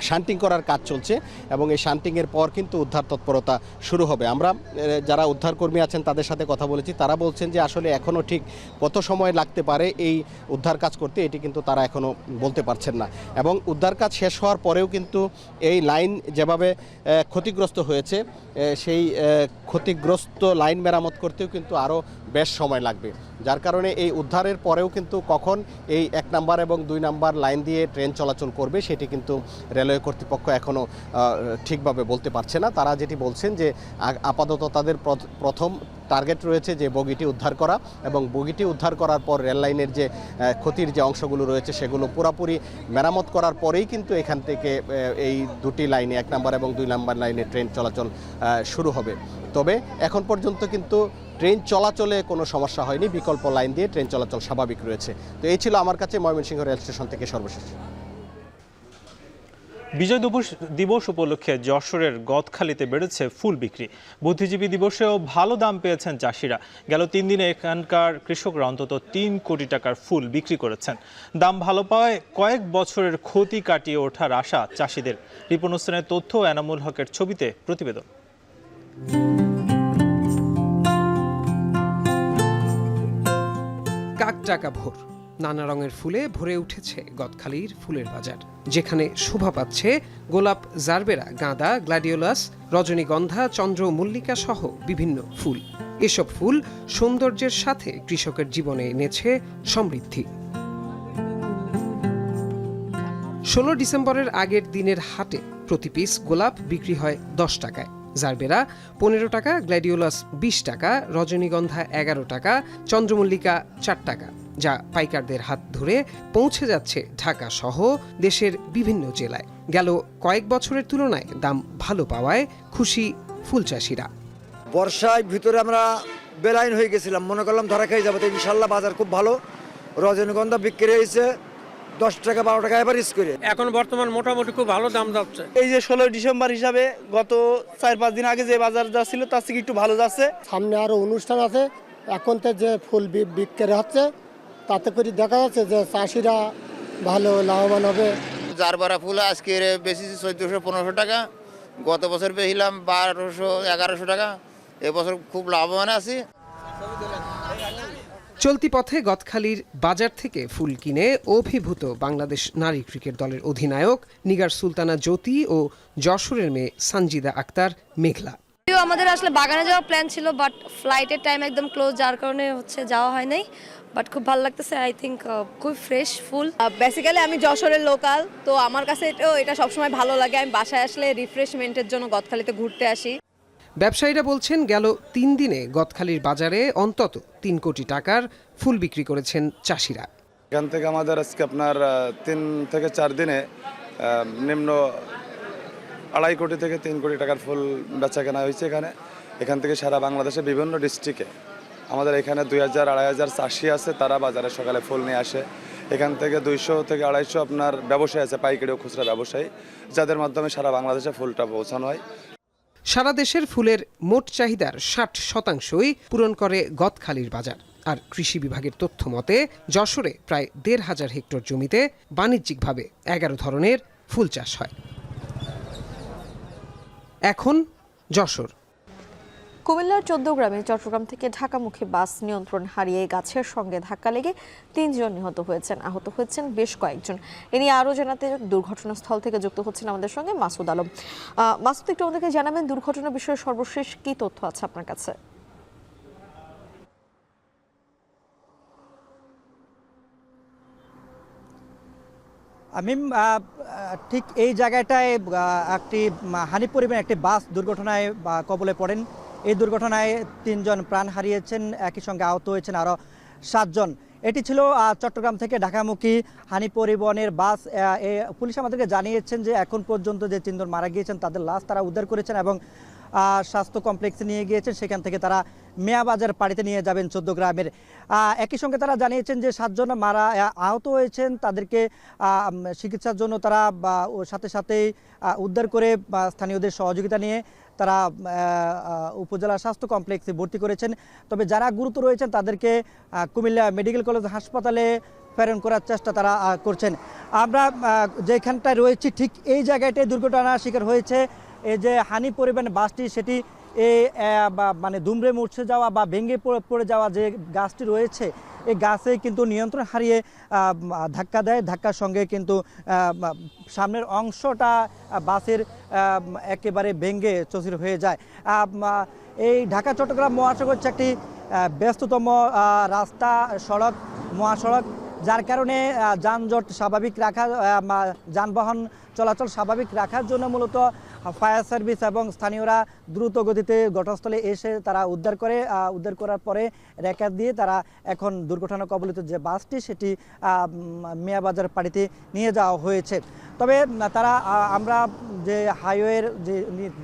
শান্টিং করার কাজ চলছে এবং এই শান্টিংয়ের পর কিন্তু উদ্ধার তৎপরতা শুরু হবে। আমরা যারা উদ্ধারকর্মী আছেন তাদের সাথে কথা বলেছি, তারা বলছেন যে আসলে এখনও ঠিক কত সময় লাগতে পারে এই উদ্ধার কাজ করতে এটি কিন্তু তারা এখনও বলতে পারছেন না। এবং উদ্ধার কাজ শেষ হওয়ার পরেও কিন্তু এই লাইন যেভাবে ক্ষতিগ্রস্ত হয়েছে সেই ক্ষতিগ্রস্ত লাইন মেরামত করতেও কিন্তু আরও বেশ সময় লাগবে, যার কারণে এই উদ্ধারের পরেও কিন্তু কখন এই 1 নাম্বার এবং 2 নাম্বার লাইন দিয়ে ট্রেন চলাচল করবে সেটি কিন্তু রেলওয়ে কর্তৃপক্ষ এখনও ঠিকভাবে বলতে পারছে না। তারা যেটি বলছেন যে আপাতত তাদের প্রথম টার্গেট রয়েছে যে বগিটি উদ্ধার করা, এবং বগিটি উদ্ধার করার পর রেল লাইনের যে ক্ষতির যে অংশগুলো রয়েছে সেগুলো পুরোপুরি মেরামত করার পরেই কিন্তু এখান থেকে এই দুটি লাইনে 1 নাম্বার এবং 2 নাম্বার লাইনে ট্রেন চলাচল শুরু হবে। তবে এখন পর্যন্ত কিন্তু ট্রেন চলাচলে কোনো সমস্যা হয়নি, বিকল্প লাইন দিয়ে ট্রেন চলাচল স্বাভাবিক রয়েছে। তো এই ছিল আমার কাছে ময়মনসিংহ রেল স্টেশন থেকে সর্বশেষ। বিজয় দিবস উপলক্ষে যশোরের গদখালিতে বেড়েছে ফুল বিক্রি। বুদ্ধিজীবী দিবসেও ভালো দাম পেয়েছেন চাষিরা। গেল 3 দিনে এখানকার কৃষকরা অন্তত 3 কোটি টাকার ফুল বিক্রি করেছেন। দাম ভালো পাওয়ায় কয়েক বছরের ক্ষতি কাটিয়ে ওঠার আশা চাষিদের। রিপন হোসেনের তথ্য, এনামুল হকের ছবিতে প্রতিবেদন। কাকটাকা ভোর, নানা রঙের ফুলে ভরে উঠেছে গদখালির ফুলের বাজার, যেখানে শোভা পাচ্ছে গোলাপ, জারবেরা, গাঁদা, গ্ল্যাডিওলাস, রজনীগন্ধা, চন্দ্রমল্লিকা সহ বিভিন্ন ফুল। এসব ফুল সৌন্দর্যের সাথে কৃষকের জীবনে এনেছে সমৃদ্ধি। 16 ডিসেম্বরের আগের দিনের হাটে প্রতি পিস গোলাপ বিক্রি হয় 10 টাকায়, জারবেরা 15 টাকা, গ্ল্যাডিওলাস 20 টাকা, রজনীগন্ধা 11 টাকা, চন্দ্রমল্লিকা 4 টাকা, যা পাইকারদের হাত ধরে পৌঁছে যাচ্ছে ঢাকা সহ দেশের বিভিন্ন জেলায়। গেল কয়েক বছরের তুলনায় দাম ভালো পাওয়ায় খুশি ফুল চাষিরা। বর্ষায় ভিতরে আমরা বেলাইন হয়ে গেছিলাম, মনে করলাম ধরা খেয়ে যাবো, তো ইনশাল্লাহ বাজার খুব ভালো। রজনীগন্ধা বিক্রি হয়েছে 10 টাকা 12 টাকা এভারেজ করে। এখন বর্তমান মোটামুটি খুব ভালো দাম যাচ্ছে। এই যে 16 ডিসেম্বর হিসাবে গত 4-5 দিন আগে যে বাজার যাচ্ছিল তার থেকে একটু ভালো যাচ্ছে। সামনে আরো অনুষ্ঠান আছে, এখন তো যে ফুল বিক্রি হচ্ছে তাতে করে দেখা যাচ্ছে যে চাষিরা ভালো লাভবান হবে। জারবেরা ফুল আজকে বেশি 1400-1500 টাকা, গত বছর পেয়েছিলাম 1200-1100 টাকা, এবছর খুব লাভবান আছি। চলতি পথে গদখালির বাজার থেকে ফুল কিনে অভিভূত বাংলাদেশ নারী ক্রিকেট দলের অধিনায়ক নিগার সুলতানা জ্যোতি ও যশোরের মেয়ে সানজিদা আক্তার মেঘলা। আমাদের আসলে বাগানে যাওয়ার প্ল্যান ছিল, বাট ফ্লাইটের টাইম একদম ক্লোজ, যার কারণে যাওয়া হয় নাই। বাট খুব ভালো লাগতেছে, আই থিঙ্ক খুব ফ্রেশ ফুল। বেসিক্যালি আমি যশোরের লোকাল, তো আমার কাছে এটা সবসময় ভালো লাগে। আমি বাসায় আসলে রিফ্রেশমেন্টের জন্য গদখালিতে ঘুরতে আসি। ব্যবসায়ীরা বলছেন গেল 3 দিনে গদখালির বাজারে অন্তত 3 কোটি টাকার ফুল বিক্রি করেছেন চাষিরা। এখান থেকে আমাদের আজকে আপনার 3 থেকে 4 দিনে নিম্ন 2.5 কোটি থেকে 3 কোটি টাকার ফুল বেচা কেনা হয়েছে। এখান থেকে সারা বাংলাদেশে বিভিন্ন ডিস্ট্রিক্টে আমাদের এখানে 2000-2500 চাষি আছে, তারা বাজারে সকালে ফুল নিয়ে আসে। এখান থেকে 200 থেকে 250 আপনার ব্যবসায়ী আছে, পাইকারি ও খুচরা ব্যবসায়ী, যাদের মাধ্যমে সারা বাংলাদেশে ফুলটা পৌঁছানো হয়। সারা দেশের ফুলের মোট চাহিদার ৬০% পূরণ করে গদখালির বাজার। আর কৃষি বিভাগের তথ্য মতে যশোরে প্রায় ১৫০০ হেক্টর জমিতে বাণিজ্যিকভাবে ১১ ধরনের ফুল চাষ হয়। এখন যশোর। কুমিল্লার ১৪ গ্রামে চট্টগ্রাম থেকে ঢাকামুখী বাস নিয়ন্ত্রণ হারিয়ে গাছের সঙ্গে ধাক্কা লেগে ৩ জন নিহত হয়েছেন, আহত হয়েছেন বেশ কয়েকজন। এ নিয়ে আরও জানাতে দুর্ঘটনাস্থল থেকে যুক্ত হচ্ছেন আমাদের সঙ্গে মাসুদ আলম। মাসুদ, একটু আমাদেরকে জানাবেন দুর্ঘটনা বিষয়ে সর্বশেষ কি তথ্য আছে আপনার কাছে? আমি ঠিক এই জায়গাটায় একটি হানি পরিমাণ একটি বাস দুর্ঘটনায় কবলে পড়েন। এই দুর্ঘটনায় ৩ জন প্রাণ হারিয়েছেন, একই সঙ্গে আহত হয়েছেন আরও ৭ জন। এটি ছিল চট্টগ্রাম থেকে ঢাকামুখী হানি পরিবহনের বাস। পুলিশ আমাদেরকে জানিয়েছেন যে এখন পর্যন্ত যে ৩ জন মারা গিয়েছেন তাদের লাশ তারা উদ্ধার করেছেন এবং স্বাস্থ্য কমপ্লেক্সে নিয়ে গিয়েছেন, সেখান থেকে তারা মেয়াবাজার পাড়িতে নিয়ে যাবেন ১৪ গ্রামের। একই সঙ্গে তারা জানিয়েছেন যে ৭ জন আহত হয়েছেন, তাদেরকে চিকিৎসার জন্য তারা সাথে সাথেই উদ্ধার করে স্থানীয়দের সহযোগিতা নিয়ে তারা উপজেলা স্বাস্থ্য কমপ্লেক্সে ভর্তি করেছেন। তবে যারা গুরুতর রয়েছেন তাদেরকে কুমিল্লা মেডিকেল কলেজ হাসপাতালে প্রেরণ করার চেষ্টা তারা করছেন। আমরা যেখানটায় রয়েছি ঠিক এই জায়গাটায় দুর্ঘটনার শিকার হয়েছে এই যে হানি পরিবহন বাসটি, সেটি এই মানে দুমড়ে মুছে যাওয়া বা ভেঙে পড়ে যাওয়া যে গাছটি রয়েছে এই গাছে কিন্তু নিয়ন্ত্রণ হারিয়ে ধাক্কা দেয়। ধাক্কার সঙ্গে কিন্তু সামনের অংশটা বাসের একেবারে ভেঙে চৌচির হয়ে যায়। এই ঢাকা চট্টগ্রাম মহাসড়ক হচ্ছে একটি ব্যস্ততম রাস্তা, সড়ক, মহাসড়ক, যার কারণে যানজট স্বাভাবিক রাখা, যানবাহন চলাচল স্বাভাবিক রাখার জন্য মূলত ফায়ার সার্ভিস এবং স্থানীয়রা দ্রুত গতিতে ঘটনাস্থলে এসে তারা উদ্ধার করার পরে রেখা দিয়ে তারা এখন দুর্ঘটনা কবলিত যে বাসটি সেটি মেয়াবাজার পাড়িতে নিয়ে যাওয়া হয়েছে। তবে তারা আমরা যে হাইওয়ের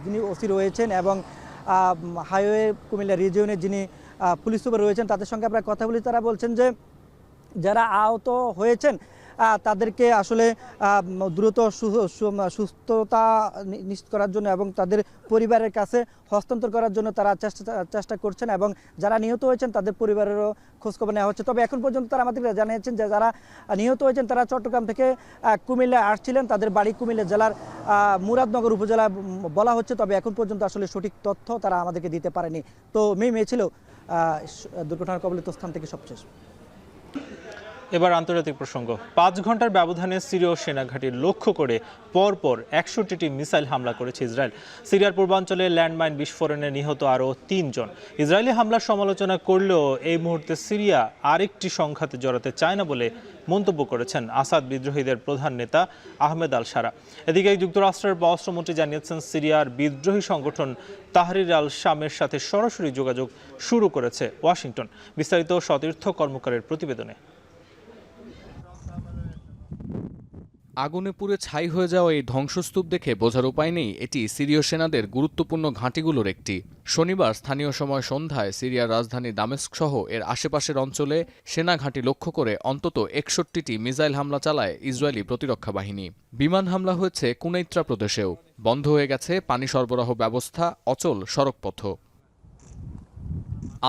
যিনি ওসি রয়েছেন এবং হাইওয়ে কুমিল্লা রিজিয়নের যিনি পুলিশ সুপার রয়েছেন তাদের সঙ্গে আমরা কথা বলি, তারা বলছেন যে যারা আহত হয়েছেন তাদেরকে আসলে দ্রুত সুস্থতা নিশ্চিত করার জন্য এবং তাদের পরিবারের কাছে হস্তান্তর করার জন্য তারা চেষ্টা করছেন এবং যারা নিহত হয়েছেন তাদের পরিবারেরও খোঁজখবর নেওয়া হচ্ছে। তবে এখন পর্যন্ত তারা আমাদেরকে জানিয়েছেন যে যারা নিহত হয়েছেন তারা চট্টগ্রাম থেকে কুমিল্লায় আসছিলেন, তাদের বাড়ি কুমিল্লা জেলার মুরাদনগর উপজেলা বলা হচ্ছে। তবে এখন পর্যন্ত আসলে সঠিক তথ্য তারা আমাদেরকে দিতে পারেনি। তো মেয়ে ছিল দুর্ঘটনার কবলিত স্থান থেকে সবশেষ। এবার আন্তর্জাতিক প্রসঙ্গ। ৫ ঘন্টার ব্যবধানে সিরীয় সেনাঘাঁটি লক্ষ্য করে পরপর ১৬০টি মিসাইল হামলা করেছে ইসরায়েল। সিরিয়ার পূর্বাঞ্চলে ল্যান্ডমাইন বিস্ফোরণে নিহত আরও ৩ জন। ইসরায়েলি হামলার সমালোচনা করলেও এই মুহূর্তে সিরিয়া আরেকটি সংঘাতে জড়াতে চায় না বলে মন্তব্য করেছেন আসাদ বিদ্রোহীদের প্রধান নেতা আহমেদ আল শারা। এদিকে যুক্তরাষ্ট্রের পররাষ্ট্রমন্ত্রী জানিয়েছেন সিরিয়ার বিদ্রোহী সংগঠন তাহরির আল শামের সাথে সরাসরি যোগাযোগ শুরু করেছে ওয়াশিংটন। বিস্তারিত সতীর্থ কর্মকারের প্রতিবেদনে। আগুনে পুড়ে ছাই হয়ে যাওয়া এই ধ্বংসস্তূপ দেখে বোঝার উপায় নেই এটি সিরীয় সেনাদের গুরুত্বপূর্ণ ঘাঁটিগুলোর একটি। শনিবার স্থানীয় সময় সন্ধ্যায় সিরিয়ার রাজধানী দামেস্ক সহ এর আশেপাশের অঞ্চলে সেনা ঘাঁটি লক্ষ্য করে অন্তত ৬১টি মিসাইল হামলা চালায় ইসরায়েলি প্রতিরক্ষা বাহিনী। বিমান হামলা হয়েছে কুনাইত্রা প্রদেশেও। বন্ধ হয়ে গেছে পানি সরবরাহ ব্যবস্থা, অচল সড়কপথ।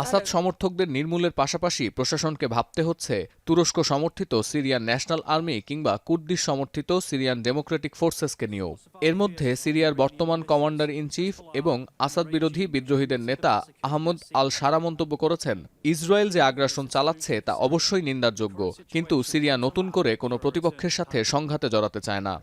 আসাদ সমর্থকদের নির্মূলের পাশাপাশি প্রশাসনকে ভাবতে হচ্ছে তুরস্ক সমর্থিত সিরিয়ান ন্যাশনাল আর্মি কিংবা কুর্দিশ সমর্থিত সিরিয়ান ডেমোক্রেটিক ফোর্সেসকে নিয়েও। এর মধ্যে সিরিয়ার বর্তমান কমান্ডার ইন চিফ এবং আসাদ বিরোধী বিদ্রোহীদের নেতা আহমদ আল শারা মন্তব্য করেছেন, ইসরায়েল যে আগ্রাসন চালাচ্ছে তা অবশ্যই নিন্দার যোগ্য, কিন্তু সিরিয়া নতুন করে কোনো প্রতিপক্ষের সাথে সংঘাতে জড়াতে চায় না।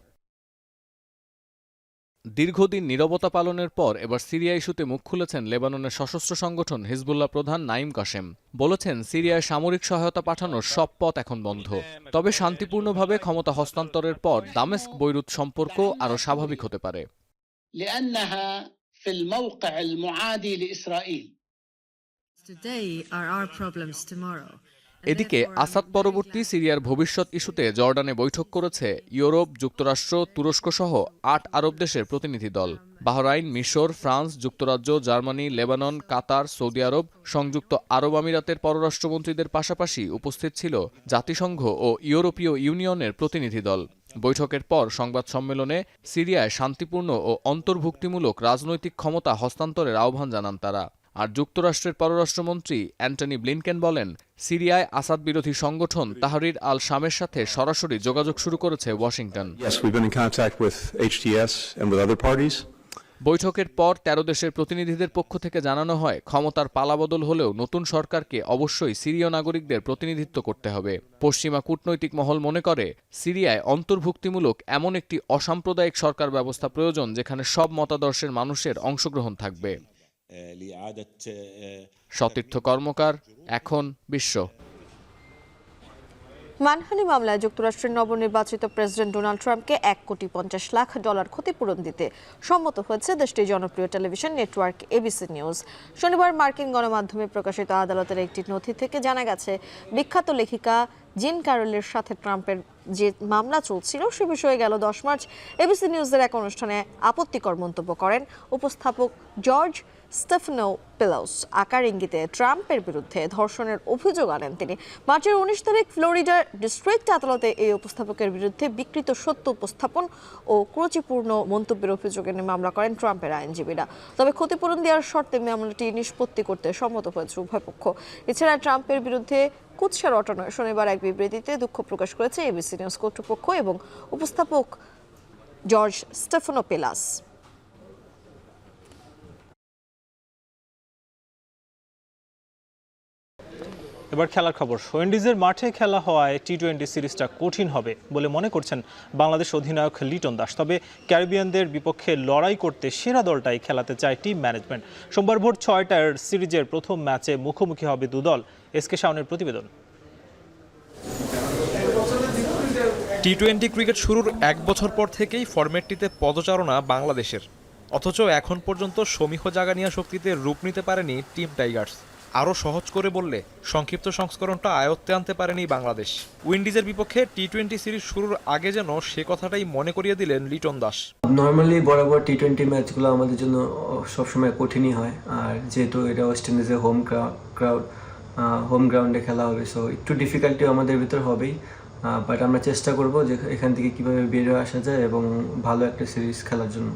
দীর্ঘদিন নীরবতা পালনের পর এবার সিরিয়া ইস্যুতে মুখ খুলেছেন লেবাননের সশস্ত্র সংগঠন হিজবুল্লাহ প্রধান নাইম কাশেম। বলেছেন সিরিয়ায় সামরিক সহায়তা পাঠানোর সব পথ এখন বন্ধ। তবে শান্তিপূর্ণভাবে ক্ষমতা হস্তান্তরের পর দামেস্ক বৈরুত সম্পর্ক আরও স্বাভাবিক হতে পারে। এদিকে আসাদ পরবর্তী সিরিয়ার ভবিষ্যৎ ইস্যুতে জর্ডানে বৈঠক করেছে ইউরোপ, যুক্তরাষ্ট্র, তুরস্ক সহ ৮ আরব দেশের প্রতিনিধি দল। বাহরাইন, মিশর, ফ্রান্স, যুক্তরাজ্য, জার্মানি, লেবানন, কাতার, সৌদি আরব, সংযুক্ত আরব আমিরাতের পররাষ্ট্রমন্ত্রীদের পাশাপাশি উপস্থিত ছিল জাতিসংঘ ও ইউরোপীয় ইউনিয়নের প্রতিনিধি দল। বৈঠকের পর সংবাদ সম্মেলনে সিরিয়ায় শান্তিপূর্ণ ও অন্তর্ভুক্তিমূলক রাজনৈতিক ক্ষমতা হস্তান্তরের আহ্বান জানান তারা। আর যুক্তরাষ্ট্রের পররাষ্ট্রমন্ত্রী অ্যান্টনি ব্লিনকেন বলেন, সিরিয়ায় আসাদ বিরোধী সংগঠন তাহরির আল শামের সাথে সরাসরি যোগাযোগ শুরু করেছে ওয়াশিংটন। বৈঠকের পর 13 দেশের প্রতিনিধিদের পক্ষ থেকে জানানো হয়, ক্ষমতার পালাবদল হলেও নতুন সরকারকে অবশ্যই সিরীয় নাগরিকদের প্রতিনিধিত্ব করতে হবে। পশ্চিমা কূটনৈতিক মহল মনে করে, সিরিয়ায় অন্তর্ভুক্তিমূলক এমন একটি অসাম্প্রদায়িক সরকার ব্যবস্থা প্রয়োজন যেখানে সব মতাদর্শের মানুষের অংশগ্রহণ থাকবে। সতীর্থ কর্মকার, এখন বিশ্ব। মানহানি মামলায় যুক্তরাষ্ট্রের নবনির্বাচিত প্রেসিডেন্ট ডোনাল্ড ট্রাম্পকে $1.50 লাখ ক্ষতিপূরণ দিতে সম্মত হয়েছে দেশটির জনপ্রিয় টেলিভিশন নেটওয়ার্ক এবিসি নিউজ। শনিবার মার্কিন গণমাধ্যমে প্রকাশিত আদালতের একটি নথি থেকে জানা গেছে, বিখ্যাত লেখিকা জিন ক্যারলের সাথে ট্রাম্পের যে মামলা চলছিল সে বিষয়ে গেল 10 মার্চ এবিসি নিউজের এক অনুষ্ঠানে আপত্তিকর মন্তব্য করেন উপস্থাপক জর্জ স্টেফানোপেলোস। আকার ইঙ্গিতে ট্রাম্পের বিরুদ্ধে ধর্ষণের অভিযোগ আনেন তিনি। মার্চের 19 তারিখ ফ্লোরিডার ডিস্ট্রিক্ট আদালতে এই উপস্থাপকের বিরুদ্ধে বিকৃত সত্য উপস্থাপন ও ক্রুচিপূর্ণ মন্তব্যের অভিযোগে মামলা করেন ট্রাম্পের আইনজীবীরা। তবে ক্ষতিপূরণ দেওয়ার শর্তে মামলাটি নিষ্পত্তি করতে সম্মত হয়েছে উভয় পক্ষ। এছাড়া ট্রাম্পের বিরুদ্ধে কুৎসা রটানোয় শনিবার এক বিবৃতিতে দুঃখ প্রকাশ করেছে এবিসি নিউজ কর্তৃপক্ষ এবং উপস্থাপক জর্জ স্টেফানোপেলাস। এবার খেলার খবর। ওয়েন্ডিজের মাঠে খেলা হওয়ায় টি-20 সিরিজটা কঠিন হবে বলে মনে করছেন বাংলাদেশ অধিনায়ক লিটন দাস। তবে ক্যারিবিয়ানদের বিপক্ষে লড়াই করতে সেরা দলটাই খেলাতে চায় টিম ম্যানেজমেন্ট। সোমবার ভোর 6টার সিরিজের প্রথম ম্যাচে মুখোমুখি হবে দুদল। এসকে শাওনের প্রতিবেদন। টি-20 ক্রিকেট শুরুর 1 বছর পর থেকেই ফরম্যাটটিতে পদচারণা বাংলাদেশের, অথচ এখন পর্যন্ত সমীহ জাগানিয়া শক্তিতে রূপ নিতে পারেনি টিম টাইগার্স। আরও সহজ করে বললে, সংক্ষিপ্ত সংস্করণটা আয়ত্তে আনতে পারেনি বাংলাদেশ। উইন্ডিজের বিপক্ষে টি-20 সিরিজ শুরুর আগে যেন সে কথাটাই মনে করিয়ে দিলেন লিটন দাস। নর্মালি বরাবর টি-20 ম্যাচগুলো আমাদের জন্য সবসময় কঠিনই হয়, আর যেহেতু এটা ওয়েস্ট ইন্ডিজের হোম গ্রাউন্ডে খেলা হবে, সো একটু ডিফিকাল্টি আমাদের ভিতর হবেই। বাট আমরা চেষ্টা করব যে এখান থেকে কীভাবে বেরিয়ে আসা যায় এবং ভালো একটা সিরিজ খেলার জন্য।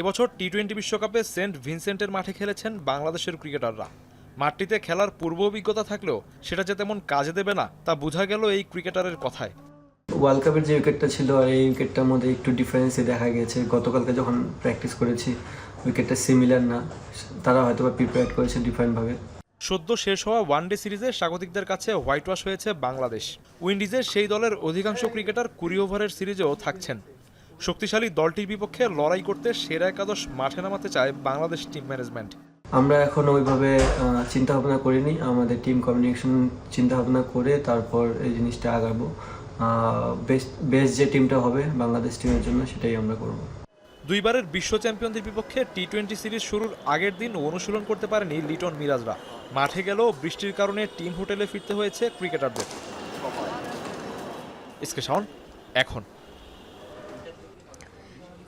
এবছর টি-20 বিশ্বকাপে সেন্ট ভিনসেন্টের মাঠে খেলেছেন বাংলাদেশের ক্রিকেটাররা। মাঠটিতে খেলার পূর্ব অভিজ্ঞতা থাকলেও সেটা যে তেমন কাজে দেবে না তা বোঝা গেল এই ক্রিকেটারের কথায়। ওয়ার্ল্ড কাপের যে উইকেটটা ছিল আর এই উইকেটটার মধ্যে একটু ডিফারেন্সই দেখা গেছে। গতকালকে যখন প্র্যাকটিস করেছি উইকেটটা সিমিলার না, তারা হয়তো বা প্রিপেয়ার করেছে ডিফারেন্টভাবে। সদ্য শেষ হওয়া ওয়ানডে সিরিজে স্বাগতিকদের কাছে হোয়াইট ওয়াশ হয়েছে বাংলাদেশ। উইন্ডিজের সেই দলের অধিকাংশ ক্রিকেটার 20 ওভারের সিরিজেও থাকছেন। শক্তিশালী দলটির বিপক্ষে লড়াই করতে সেরা একাদশ মাঠে নামাতে চায় বাংলাদেশ টিম ম্যানেজমেন্ট। আমরা এখন ওইভাবে চিন্তা ভাবনা করিনি, আমাদের টিম কমিউনিকেশন চিন্তা ভাবনা করে তারপর এই জিনিসটা আগাবো। বেস্ট যে টিমটা হবে বাংলাদেশ টিমের জন্য সেটাই আমরা করব। দুইবারের বিশ্ব চ্যাম্পিয়নদের বিপক্ষে টি-20 সিরিজ শুরুর আগের দিন অনুশীলন করতে পারেনি লিটন মিরাজরা। মাঠে গেলেও বৃষ্টির কারণে টিম হোটেলে ফিরতে হয়েছে ক্রিকেটারদের। এসকে শাওন, এখন।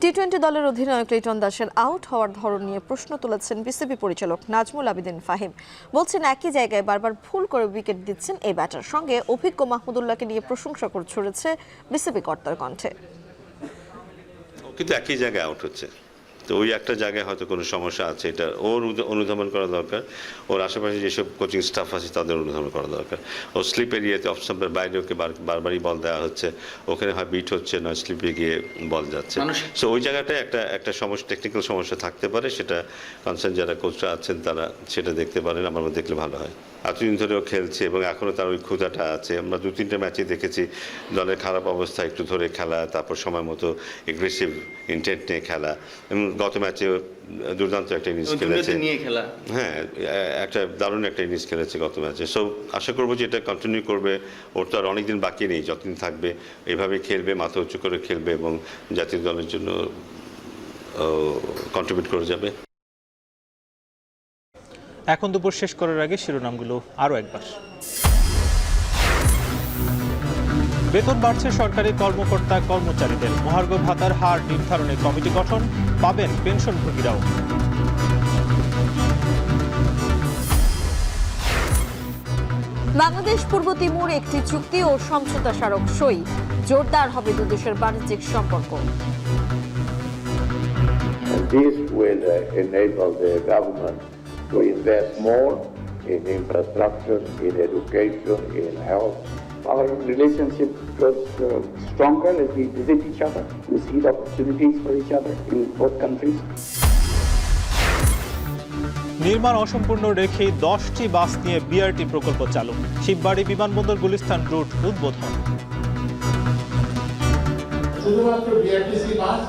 টি-20 দলের অধিনায়ক লিটন দাসের আউট হওয়ার ধরন নিয়ে প্রশ্ন তুলেছেন বিসিবি পরিচালক নাজমুল আবেদিন ফাহিম। বলছেন, একই জায়গায় বারবার ভুল করে উইকেট দিচ্ছেন এই ব্যাটার। সঙ্গে অভিজ্ঞ মাহমুদুল্লাহকে নিয়ে প্রশংসা ছড়েছে বিসিবি কর্তার কণ্ঠে। কিন্তু একই জায়গায় আউট হচ্ছে, তো ওই একটা জায়গায় হয়তো কোনো সমস্যা আছে, এটা ওর অনুধাবন করা দরকার। ওর আশেপাশে যেসব কোচিং স্টাফ আছে তাদের অনুধাবন করা দরকার। ও স্লিপ এরিয়াতে অফ স্টাম্পের বাইরে ওকে বারবারই বল দেওয়া হচ্ছে, ওখানে হয় বিট হচ্ছে না, স্লিপে গিয়ে বল যাচ্ছে। সো ওই জায়গাটায় একটা সমস্যা, টেকনিক্যাল সমস্যা থাকতে পারে। সেটা কনসার্ন যারা কোচরা আছেন তারা সেটা দেখতে পারেন, আমার মনে দেখলে ভালো হয়। এতদিন ধরেও খেলছে এবং এখনও তার ওই ক্ষুধাটা আছে। আমরা 2-3টে ম্যাচে দেখেছি দলের খারাপ অবস্থা একটু ধরে খেলা, তারপর সময় মতো এগ্রেসিভ ইন্টেন্ট নিয়ে খেলা। এবং গত ম্যাচে দুর্দান্ত একটা ইনিংস খেলেছে, হ্যাঁ একটা দারুণ একটা ইনিংস খেলেছে গত ম্যাচে। সো আশা করবো যে এটা কন্টিনিউ করবে। ওর তো আর অনেকদিন বাকি নেই, যতদিন থাকবে এভাবে খেলবে, মাথা উঁচু করে খেলবে এবং জাতীয় দলের জন্য কন্ট্রিবিউট করে যাবে। এখন দুপুর শেষ করার আগে শিরোনামগুলো আরও একবার। বেতন বাড়ছে সরকারি কর্মকর্তা কর্মচারীদের। মহার্ঘ ভাতার হার নির্ধারণে কমিটি গঠন, পাবেন পেনশনভোগীরাও। বাংলাদেশ পূর্ব তিমুর একটি চুক্তি ও সমঝোতা স্মারক সই। জোরদার হবে দুই দেশের বাণিজ্যিক সম্পর্ক। This will enable the government to invest more in infrastructure, in education, in health. Our relationship grows stronger as we visit each other. We see the opportunities for each other in both countries. নির্মাণ অসম্পূর্ণ রেখে 10টি বাস নিয়ে BRT প্রকল্প চালু। শিববাড়ি বিমানবন্দর Gulistan root উদ্বোধন। শুধুমাত্র বিআরটিসি বাস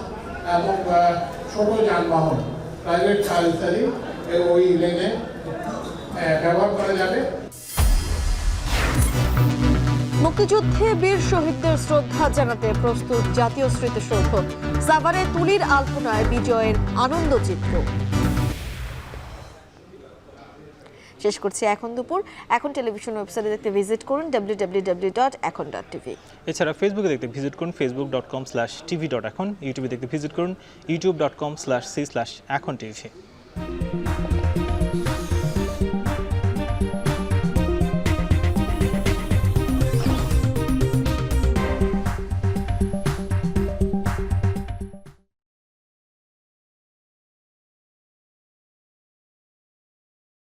এবং ছোট যানবাহন প্রাইভেট কার ইত্যাদি ওই লেনে ব্যবহার করা যাবে। মুক্তিযুদ্ধে বীর শহীদদের শ্রদ্ধা জানাতে প্রস্তুত জাতীয় স্মৃতিসৌধ। সাভারে তুলির আলপনায় বিজয়ের আনন্দচিত্র। শেষ করছি এখন দুপুর। এখন টেলিভিশন ওয়েবসাইটে দেখতে ভিজিট করুন www.ekon.tv। এছাড়া ফেসবুকে দেখতে ভিজিট করুন facebook.com/tv.ekon, ইউটিউবে দেখতে ভিজিট করুন youtube.com/c/ekontv।